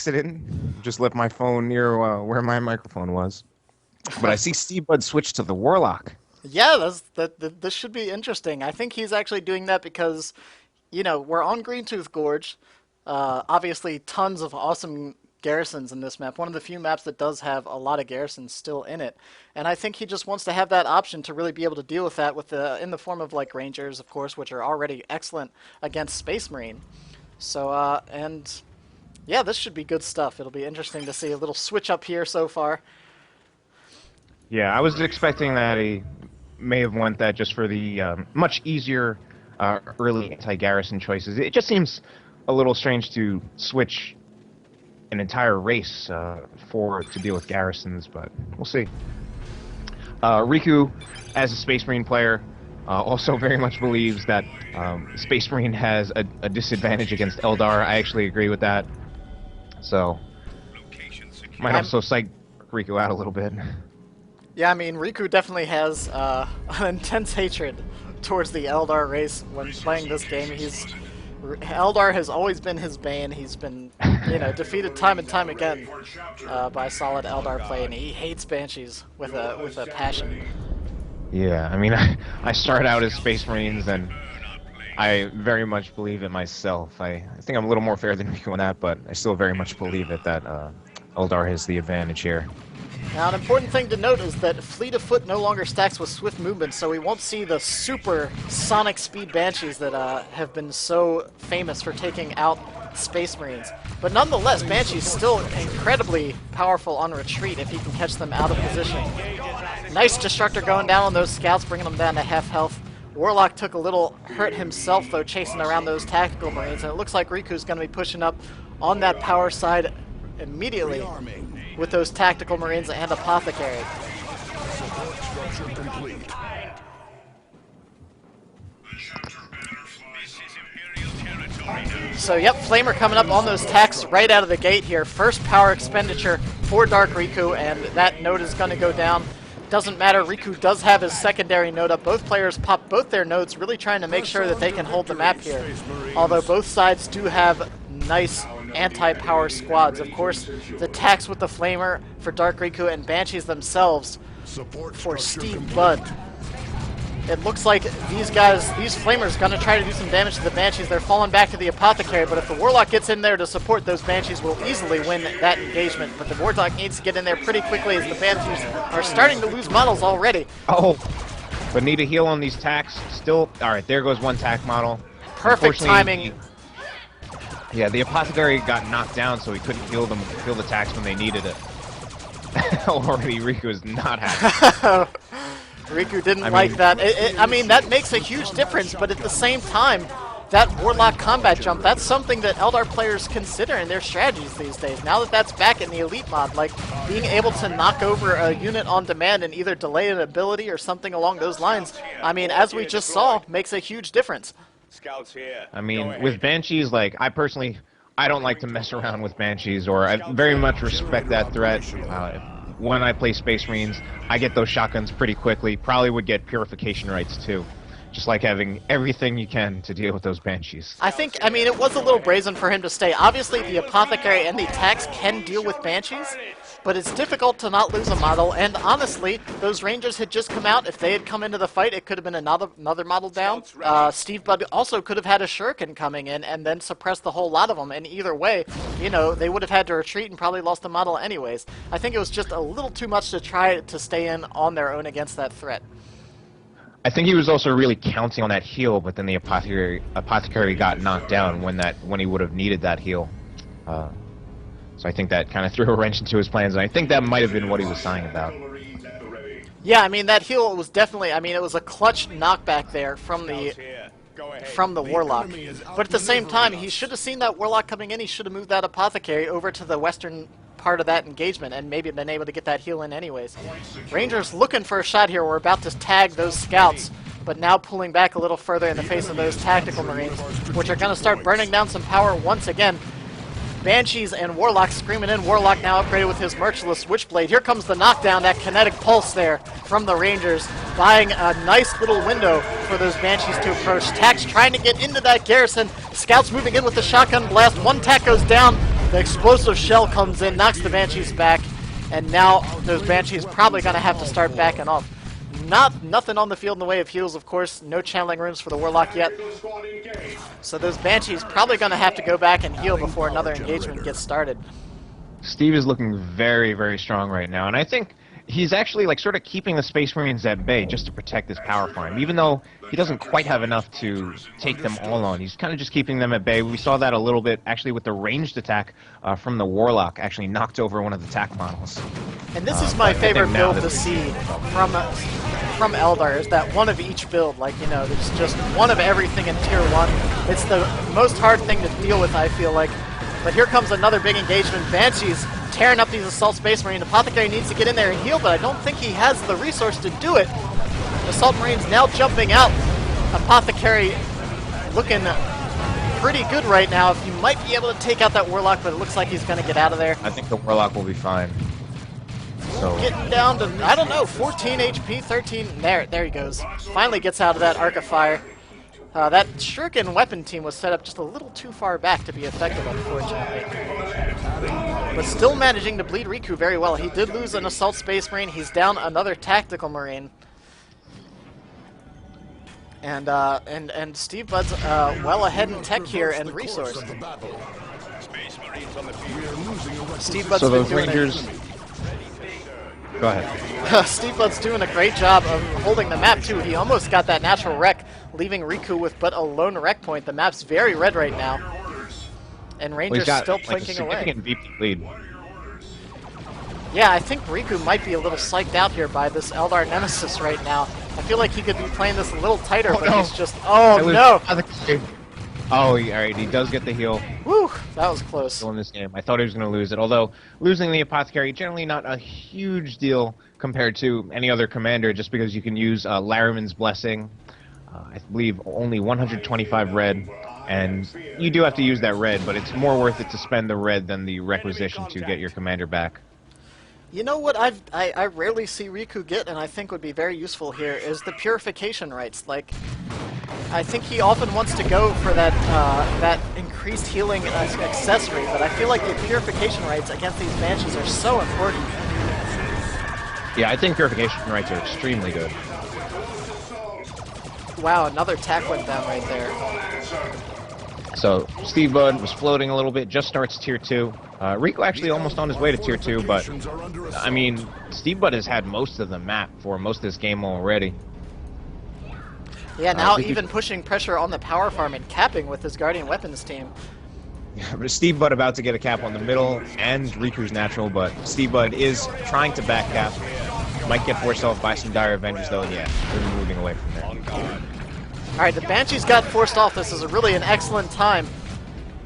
accident. Just left my phone near where my microphone was. But I see Stevebud switch to the Warlock. Yeah, this should be interesting. I think he's actually doing that because, we're on Greentooth Gorge. Obviously, tons of awesome garrisons in this map. One of the few maps that does have a lot of garrisons still in it. And I think he just wants to have that option to really be able to deal with that in the form of like Rangers, of course, which are already excellent against Space Marine. So, and yeah, this should be good stuff. It'll be interesting to see a little switch up here so far. Yeah, I was expecting that he may have went that just for the much easier early anti-garrison choices. It just seems a little strange to switch an entire race to deal with garrisons, but we'll see. Riku, as a Space Marine player, also very much believes that Space Marine has a disadvantage against Eldar. I actually agree with that. So, might also psych Riku out a little bit. Yeah, I mean, Riku definitely has an intense hatred towards the Eldar race when playing this game. Eldar has always been his bane. He's been, defeated time and time again by solid Eldar play, and he hates Banshees with a passion. Yeah, I mean, I started out as Space Marines, and I very much believe it myself. I think I'm a little more fair than Riku on that, but I still very much believe it that Eldar has the advantage here. Now, an important thing to note is that Fleet of Foot no longer stacks with Swift Movement, so we won't see the super sonic speed Banshees that have been so famous for taking out Space Marines. But nonetheless, Banshee's still incredibly powerful on retreat if he can catch them out of position. Nice Destructor going down on those scouts, bringing them down to half health. Warlock took a little hurt himself, though, chasing around those tactical Marines, and it looks like Riku's going to be pushing up on that power side immediately with those tactical Marines and Apothecary. So yep, Flamer coming up on those tacs right out of the gate here. First power expenditure for Dark Riku, and that node is going to go down. Doesn't matter, Riku does have his secondary node up. Both players pop both their nodes, really trying to make sure that they can hold the map here. Although both sides do have nice anti-power squads. Of course, the tax with the Flamer for Dark Riku and Banshees themselves for Stevebud. It looks like these Flamers, going to try to do some damage to the Banshees. They're falling back to the Apothecary, but if the Warlock gets in there to support, those Banshees will easily win that engagement. But the Warlock needs to get in there pretty quickly as the Banshees are starting to lose models already. Oh, but need a heal on these tacs. Still, alright, there goes one tac model. Perfect timing. Yeah, the Apothecary got knocked down, so he couldn't heal the tacs when they needed it. Already, Riku is not happy. Riku didn't like that. I mean, that makes a huge difference, but at the same time, that Warlock combat jump, that's something that Eldar players consider in their strategies these days. Now that that's back in the Elite mod, like being able to knock over a unit on demand and either delay an ability or something along those lines, I mean, as we just saw, makes a huge difference. Scouts here. I mean, with Banshees, like, I don't like to mess around with Banshees, or I very much respect that threat. When I play Space Marines, I get those shotguns pretty quickly. Probably would get purification rights too. Just like having everything you can to deal with those Banshees. I mean, it was a little brazen for him to stay. Obviously, the Apothecary and the tax can deal with Banshees, but it's difficult to not lose a model, and honestly, those Rangers had just come out. If they had come into the fight, it could have been another model down. Stevebud also could have had a Shuriken coming in and then suppressed the whole lot of them, and either way, they would have had to retreat and probably lost the model anyways. I think it was just a little too much to try to stay in on their own against that threat. I think he was also really counting on that heal, but then the Apothecary got knocked down when he would have needed that heal. So I think that kind of threw a wrench into his plans, and I think that might have been what he was sighing about. Yeah, I mean, that heal was definitely, it was a clutch knockback there from the Warlock. But at the same time, he should have seen that Warlock coming in. He should have moved that Apothecary over to the western part of that engagement and maybe been able to get that heal in anyways. Rangers looking for a shot here. We're about to tag those scouts, but now pulling back a little further in the face of those tactical Marines, which are going to start burning down some power once again. Banshees and Warlock screaming in. Warlock now upgraded with his Merciless Switchblade. Here comes the knockdown, that kinetic pulse there from the Rangers, buying a nice little window for those Banshees to approach. Tax trying to get into that garrison. Scouts moving in with the shotgun blast. One tac goes down. The explosive shell comes in, knocks the Banshees back, and now those Banshees probably going to have to start backing off. Nothing on the field in the way of heals, of course. No channeling rooms for the Warlock yet. So those Banshees probably going to have to go back and heal before another engagement gets started. Steve is looking very, very strong right now, and I think he's actually like sort of keeping the Space Marines at bay just to protect his power farm. Even though he doesn't quite have enough to take them all on, he's kind of just keeping them at bay. We saw that a little bit actually with the ranged attack from the Warlock, actually knocked over one of the attack models. And this is my favorite build to see from Eldar, is that one of each build. Like, you know, there's just one of everything in Tier 1. It's the most hard thing to deal with, I feel like. But here comes another big engagement. Banshee's tearing up these Assault Space Marine. Apothecary needs to get in there and heal, but I don't think he has the resource to do it. Assault Marines now jumping out. Apothecary looking pretty good right now. He might be able to take out that Warlock, but it looks like he's going to get out of there. I think the Warlock will be fine. So Getting down to, I don't know, 14 HP, 13. There he goes. Finally gets out of that Arc of Fire. That Shuriken weapon team was set up just a little too far back to be effective, unfortunately. But still managing to bleed Riku very well. He did lose an Assault Space Marine. He's down another Tactical Marine. And Stevebud's well ahead in tech here and resource. Stevebud's so been those doing Rangers... Go ahead. Stevebud's doing a great job of holding the map, too. He almost got that natural wreck, leaving Riku with but a lone wreck point. The map's very red right now. And Rangers still plinking away. Significant VP lead. Yeah, I think Riku might be a little psyched out here by this Eldar Nemesis right now. I feel like he could be playing this a little tighter, but he's just... Oh, no! Oh, alright, he does get the heal. Woo, that was close. In this game. I thought he was going to lose it, although losing the Apothecary, generally not a huge deal compared to any other commander, just because you can use Lariman's Blessing. I believe only 125 red, and you do have to use that red, but it's more worth it to spend the red than the requisition to get your commander back. You know what I rarely see Riku get, and I think would be very useful here, is the Purification Rites. Like, I think he often wants to go for that that increased healing accessory, but I feel like the Purification Rites against these Banshees are so important. Yeah, I think Purification Rites are extremely good. Wow, another tack went down right there. So, Stevebud was floating a little bit, just starts Tier 2. Riku actually almost on his way to Tier 2, but, I mean, Stevebud has had most of the map for most of this game already. Yeah, now even pushing pressure on the power farm and capping with his Guardian Weapons team. Yeah, but Stevebud about to get a cap on the middle and Riku's natural, but Stevebud is trying to back cap. Might get forced off by some Dire Avengers, though, and yeah, they're moving away from there. Alright, the Banshees got forced off. This is really an excellent time.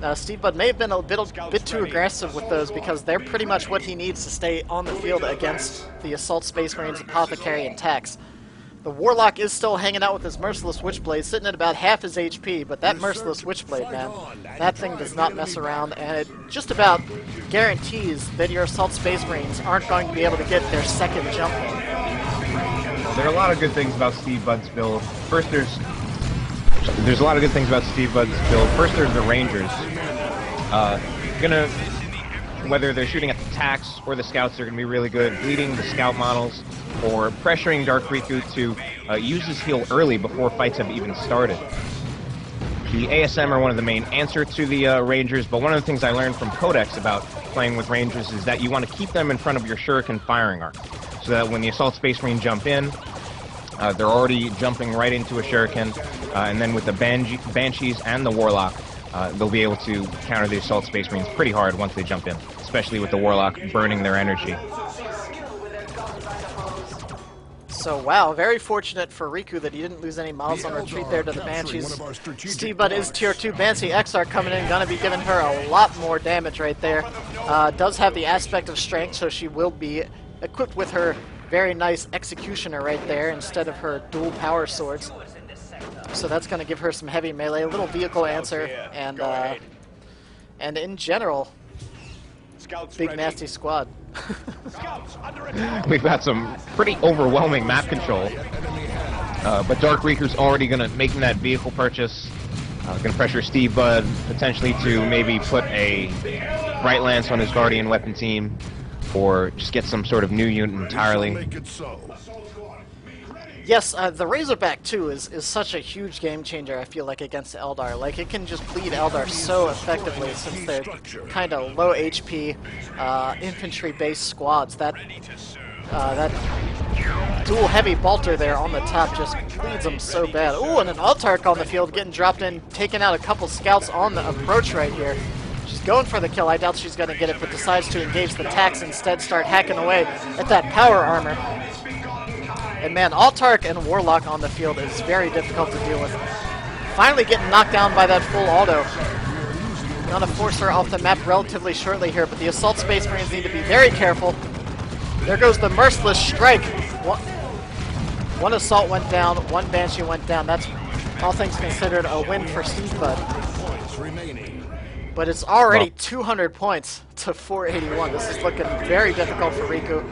Stevebud may have been a bit too aggressive with those because they're pretty much what he needs to stay on the field against the Assault Space Marines, Apothecary, and Tax. The Warlock is still hanging out with his Merciless Witchblade, sitting at about half his HP, but that Merciless Witchblade, man, that thing does not mess around, and it just about guarantees that your Assault Space Marines aren't going to be able to get their second jump in. There are a lot of good things about Stevebud's build. First, there's a lot of good things about Stevebud's build. First, there's the Rangers. Whether they're shooting at the Tax or the Scouts, they're gonna be really good. Bleeding the Scout models or pressuring Dark Riku to use his heal early before fights have even started. The ASM are one of the main answer to the Rangers, but one of the things I learned from Codex about playing with Rangers is that you want to keep them in front of your Shuriken firing arc, so that when the Assault Space Marine jump in, they're already jumping right into a Shuriken, and then with the Banshees and the Warlock, they'll be able to counter the Assault Space Marines pretty hard once they jump in, especially with the Warlock burning their energy. So, wow, very fortunate for Riku that he didn't lose any models on retreat there to the Banshees. Stevebud is Tier 2. Banshee XR coming in, gonna be giving her a lot more damage right there. Does have the aspect of strength, so she will be equipped with her very nice Executioner right there instead of her dual power swords. So that's gonna give her some heavy melee, a little vehicle answer, and in general, big nasty squad. We've got some pretty overwhelming map control, but Dark Riku's already making that vehicle purchase. Gonna pressure Stevebud potentially to maybe put a Bright Lance on his Guardian weapon team, or just get some sort of new unit entirely. Yes, the Razorback too is such a huge game changer, I feel like, against Eldar. Like, it can just bleed Eldar so effectively since they're kind of low HP, infantry-based squads. That dual heavy bolter there on the top just bleeds them so bad. Ooh, and an Autarch on the field getting dropped in, taking out a couple scouts on the approach right here. She's going for the kill. I doubt she's going to get it, but decides to engage the tax instead, start hacking away at that power armor. And man, Autarch and Warlock on the field is very difficult to deal with. Finally getting knocked down by that full auto. Gonna force her off the map relatively shortly here, but the Assault Space Marines need to be very careful. There goes the Merciless Strike. One Assault went down, one Banshee went down. That's, all things considered, a win for Stevebud. But it's already 200 points to 481. This is looking very difficult for Riku.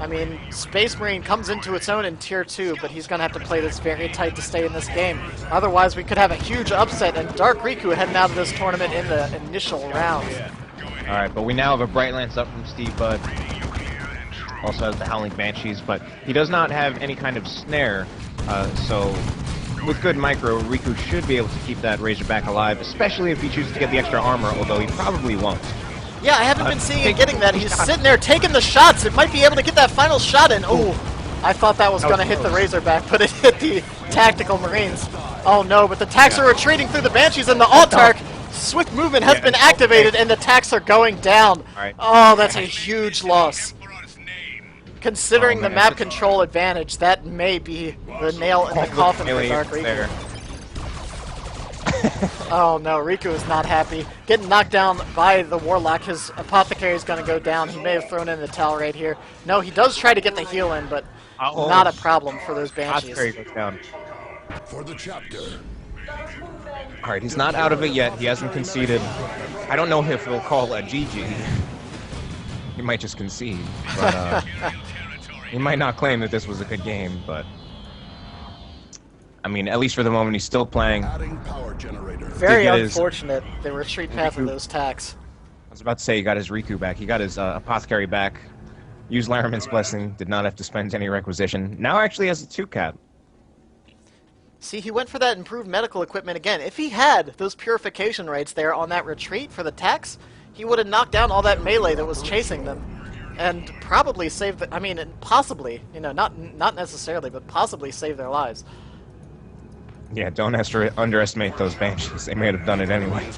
I mean, Space Marine comes into its own in Tier 2, but he's going to have to play this very tight to stay in this game. Otherwise, we could have a huge upset, and Dark Riku heading out of this tournament in the initial rounds. Alright, but we now have a Bright Lance up from Stevebud. Also has the Howling Banshees, but he does not have any kind of snare, so with good micro, Riku should be able to keep that Razorback alive, especially if he chooses to get the extra armor, although he probably won't. Yeah, I haven't been seeing him getting that. He's sitting there taking the shots. It might be able to get that final shot in. Oh, I thought that was going to hit the Razorback, but it hit the Tactical Marines. Oh no, but the Tacs are retreating through the Banshees, and the Autarch, swift movement has been activated, and the Tacs are going down. Oh, that's a huge loss. Considering the map control advantage, that may be the nail in the coffin for Dark Riku. Oh no, Riku is not happy. Getting knocked down by the Warlock. His Apothecary is going to go down. He may have thrown in the towel right here. No, he does try to get the heal in, but not a problem for those Banshees. Goes down. For the chapter. Alright, he's not out of it yet. He hasn't conceded. I don't know if he'll call a GG. He might just concede, but he might not claim that this was a good game, but I mean, at least for the moment, he's still playing. Very unfortunate, the retreat path of those Tacs. I was about to say he got his Riku back. He got his Apothecary back. Used Laramin's Blessing. Did not have to spend any requisition. Now actually has a 2-cat. See, he went for that improved medical equipment again. If he had those purification rates there on that retreat for the Tacs, he would have knocked down all that melee that was chasing them, and probably saved. I mean, possibly, you know, not necessarily, but possibly save their lives. Yeah, don't underestimate those Banshees. They may have done it anyway.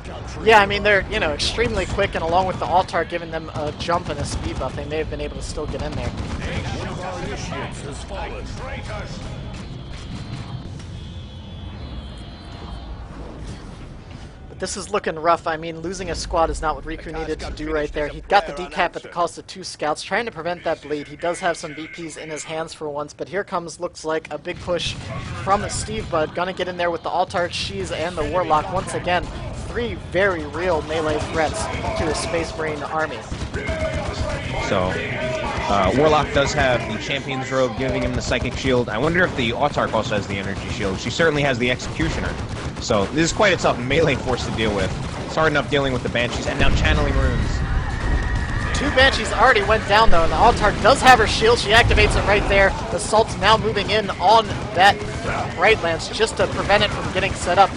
Yeah, I mean, they're, you know, extremely quick, and along with the Autarch giving them a jump and a speed buff, they may have been able to still get in there. One of our initiates has fallen. This is looking rough. I mean, losing a squad is not what Riku needed to do right there. He got the decap at the cost of 2 scouts, trying to prevent that bleed. He does have some VPs in his hands for once, but here comes, looks like, a big push from Stevebud. Gonna get in there with the Autarch, Shees, and the Warlock once again. 3 very real melee threats to the Space Marine army. So, Warlock does have the Champion's Robe giving him the Psychic Shield. I wonder if the Autarch also has the Energy Shield. She certainly has the Executioner. So, this is quite a tough melee force to deal with. It's hard enough dealing with the Banshees, and now channeling runes. 2 Banshees already went down, though, and the Autarch does have her shield. She activates it right there. The Assault's now moving in on that Bright Lance just to prevent it from getting set up.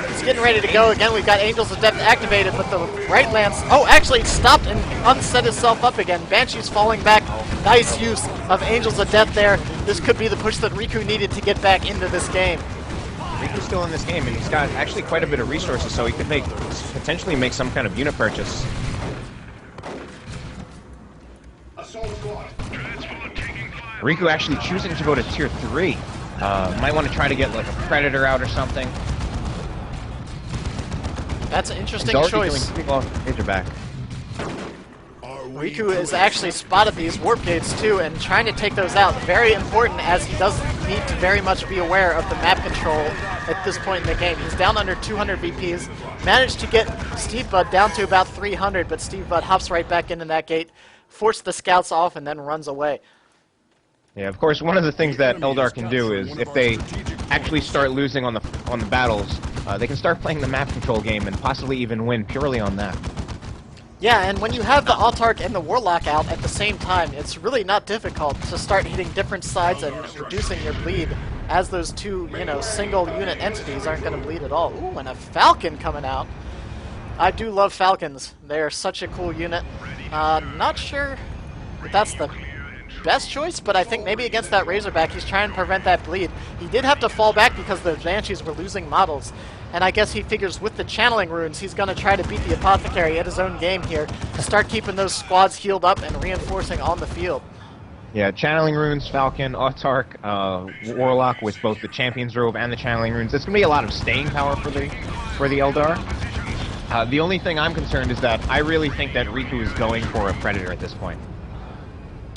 It's getting ready to go. Again, we've got Angels of Death activated, but the Bright Lance... Oh, actually, it stopped and unset itself up again. Banshee's falling back. Nice use of Angels of Death there. This could be the push that Riku needed to get back into this game. Riku's still in this game, and he's got actually quite a bit of resources, so he could potentially make some kind of unit purchase. Riku actually choosing to go to Tier 3. Might want to try to get like a Predator out or something. That's an interesting choice. Razorback. Riku has actually spotted these warp gates too and trying to take those out. Very important, as he does need to very much be aware of the map control at this point in the game. He's down under 200 VPs, managed to get Stevebud down to about 300, but Stevebud hops right back into that gate, forced the scouts off, and then runs away. Yeah, of course, one of the things that Eldar can do is if they actually start losing on the battles, they can start playing the map control game and possibly even win purely on that. Yeah, and when you have the Autark and the Warlock out at the same time, it's really not difficult to start hitting different sides and reducing your bleed, as those two, you know, single unit entities aren't going to bleed at all. Ooh, and a Falcon coming out. I do love Falcons. They are such a cool unit. Not sure if that's the best choice, but I think maybe against that Razorback, he's trying to prevent that bleed. He did have to fall back because the Banshees were losing models. And I guess he figures with the channeling runes, he's going to try to beat the Apothecary at his own game here to start keeping those squads healed up and reinforcing on the field. Yeah, channeling runes, Falcon, Autark, Warlock with both the Champion's Robe and the channeling runes. It's going to be a lot of staying power for the Eldar. The only thing I'm concerned is that I really think that Riku is going for a Predator at this point.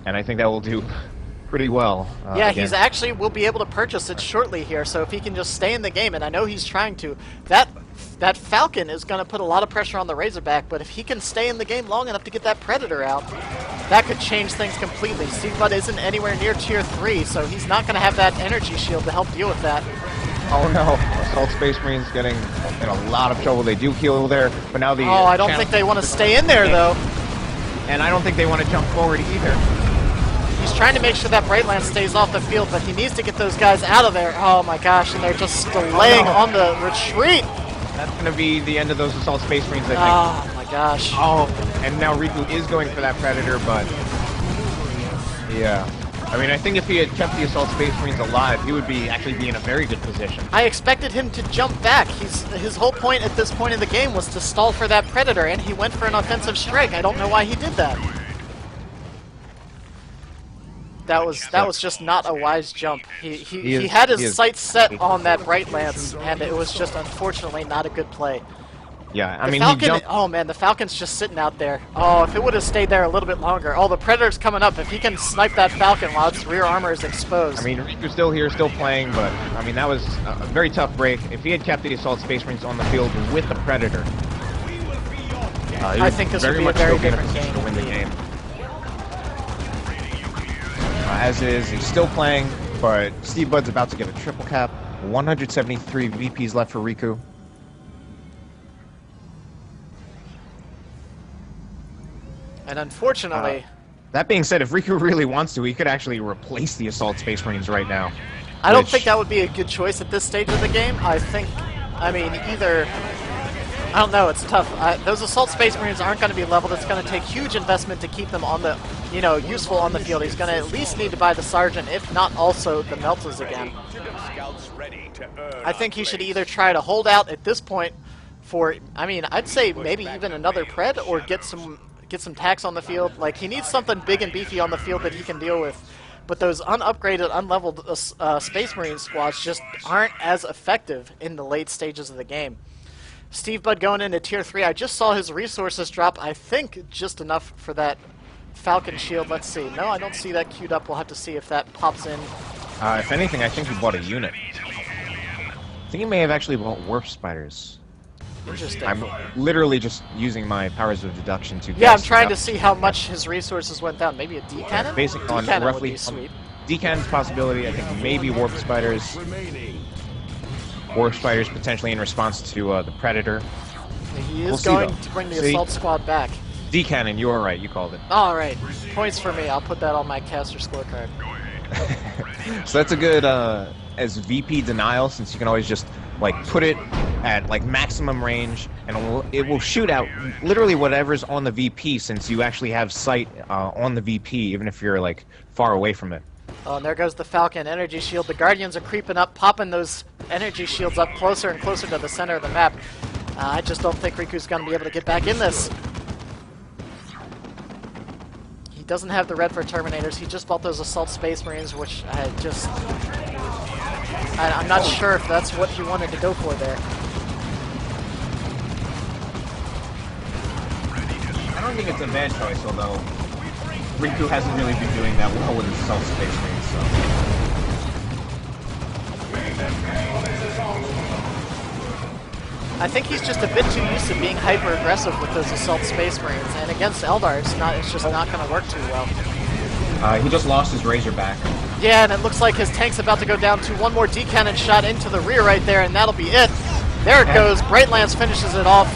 And I think that will do pretty well. Yeah, he's actually will be able to purchase it shortly here, so if he can just stay in the game, and I know he's trying to, that Falcon is going to put a lot of pressure on the Razorback, but if he can stay in the game long enough to get that Predator out, that could change things completely. Stevebud isn't anywhere near tier 3, so he's not going to have that energy shield to help deal with that. Oh no, Assault Space Marines getting in a lot of trouble. They do heal there, but now the... Oh, I don't think they want to stay in there, though. And I don't think they want to jump forward either. He's trying to make sure that Brightland stays off the field, but he needs to get those guys out of there. Oh my gosh, and they're just delaying on the retreat. That's going to be the end of those Assault Space Marines, I think. Oh my gosh. Oh, and now Riku is going for that Predator, but... Yeah. I mean, I think if he had kept the Assault Space Marines alive, he would actually be in a very good position. I expected him to jump back. His whole point at this point in the game was to stall for that Predator, and he went for an offensive strike. I don't know why he did that. That was just not a wise jump. He had his sights set on that Bright Lance, and it was just unfortunately not a good play. Yeah, I mean, Falcon, he jumped... oh man, the Falcon's just sitting out there. Oh, if it would have stayed there a little bit longer. Oh, the Predator's coming up. If he can snipe that Falcon while its rear armor is exposed. I mean, Riku's still here, still playing, but, I mean, that was a very tough break. If he had kept the Assault Space Marines on the field with the Predator, I think this would be a very different game. To win the game. As is, he's still playing, but Stevebud's about to get a triple cap. 173 VPs left for Riku. And unfortunately... that being said, if Riku really wants to, he could actually replace the Assault Space Marines right now. I don't think that would be a good choice at this stage of the game. I mean, either... I don't know, it's tough. Those Assault Space Marines aren't going to be leveled. It's going to take huge investment to keep them on the, you know, useful on the field. He's going to at least need to buy the Sergeant, if not also the Meltas again. I think he should either try to hold out at this point for, I mean, I'd say maybe even another Pred, or get some tax on the field. Like, he needs something big and beefy on the field that he can deal with. But those unupgraded, unleveled Space Marine squads just aren't as effective in the late stages of the game. Stevebud going into tier 3. I just saw his resources drop, I think just enough for that Falcon shield. Let's see. No, I don't see that queued up. We'll have to see if that pops in. If anything, I think he bought a unit. I think he may have actually bought Warp Spiders. Interesting. I'm literally just using my powers of deduction to Yeah, I'm guess trying to see how much his resources went down. Maybe a D-cannon? Based on D-cannon would roughly be sweet. D-cannon's possibility. I think maybe Warp Spiders. Warp Spiders potentially in response to the Predator. He is going to bring the Assault Squad back. D-cannon, you were right. You called it. All right. Points for me. I'll put that on my caster scorecard. So that's a good as VP denial, since you can always just like put it at like maximum range, and it will shoot out literally whatever's on the VP, since you actually have sight on the VP, even if you're like far away from it. Oh, and there goes the Falcon energy shield. The Guardians are creeping up, popping those energy shields up closer and closer to the center of the map. I just don't think Riku's going to be able to get back in this. He doesn't have the red for Terminators. He just bought those Assault Space Marines, which I'm not sure if that's what he wanted to go for there. I don't think it's a bad choice, although Riku hasn't really been doing that well with his Assault Space Marines, so... I think he's just a bit too used to being hyper-aggressive with those Assault Space Marines, and against Eldar, it's just not going to work too well. He just lost his Razorback. Yeah, and it looks like his tank's about to go down to one more D-cannon shot into the rear right there, and that'll be it. There it goes. Bright Lance finishes it off.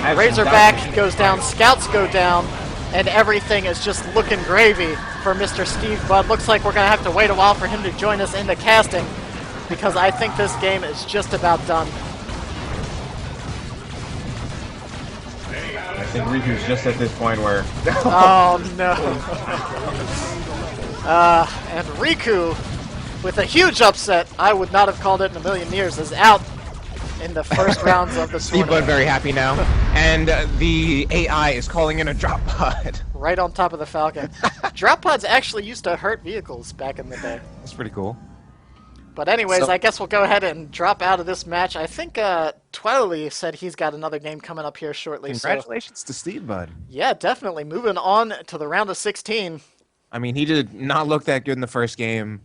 Razorback goes down, Scouts go down, and everything is just looking gravy for Mr. Stevebud. Looks like we're going to have to wait a while for him to join us in the casting, because I think this game is just about done. I think Riku's just at this point where... Oh, no. And Riku, with a huge upset, I would not have called it in a million years, is out in the first rounds of the Stevebud tournament. very happy now. And the AI is calling in a drop pod. Right on top of the Falcon. Drop pods actually used to hurt vehicles back in the day. That's pretty cool. But anyways, So- I guess we'll go ahead and drop out of this match. I think Twilly said he's got another game coming up here shortly. Congratulations to Stevebud. So, yeah, definitely. Moving on to the round of 16. I mean, he did not look that good in the first game.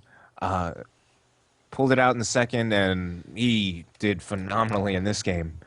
Pulled it out in the second, and he did phenomenally in this game.